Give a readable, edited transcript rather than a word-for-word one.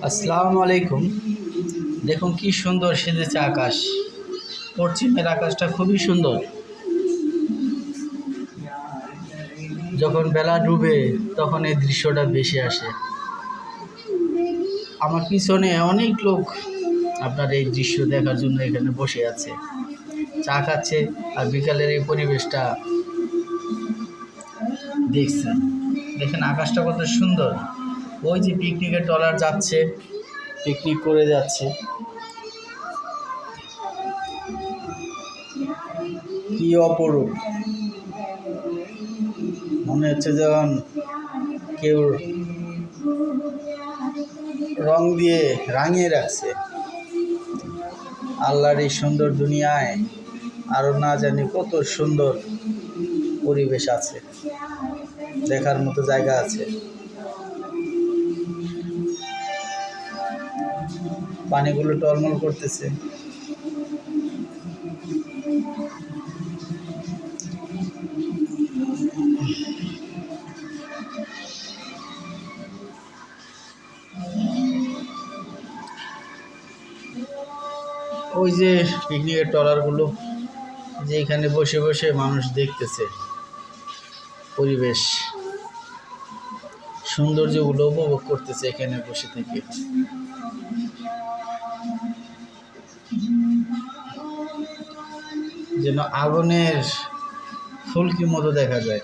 আসসালামু আলাইকুম। দেখুন কি সুন্দর সেজেছে আকাশ। পশ্চিমের আকাশটা খুবই সুন্দর। যখন বেলা ডুবে তখন এই দৃশ্যটা বেশি আসে। আমার পিছনে অনেক লোক আপনার এই দৃশ্য দেখার জন্য এখানে বসে আছে, চা খাচ্ছে আর বিকালের এই পরিবেশটা দেখছে। দেখেন আকাশটা কত সুন্দর। ওই যে পিকনিকের ট্রলার যাচ্ছে, পিকনিক করে যাচ্ছে। কি অপরূপ, মনে হচ্ছে যেমন কেউ রং দিয়ে রাঙিয়ে রাখছে। আল্লাহর এই সুন্দর দুনিয়ায় আরও না জানি কত সুন্দর পরিবেশ আছে, দেখার মতো জায়গা আছে। পানিগুলো টলমল করতেছে। ওই যে পিকনিকের ট্রলারগুলো, যে এখানে বসে বসে মানুষ দেখতেছে পরিবেশ সৌন্দর্যগুলো উপভোগ করতেছে এখানে বসে থেকে। যেন আগুনের ফুলকি মতো দেখা যায়।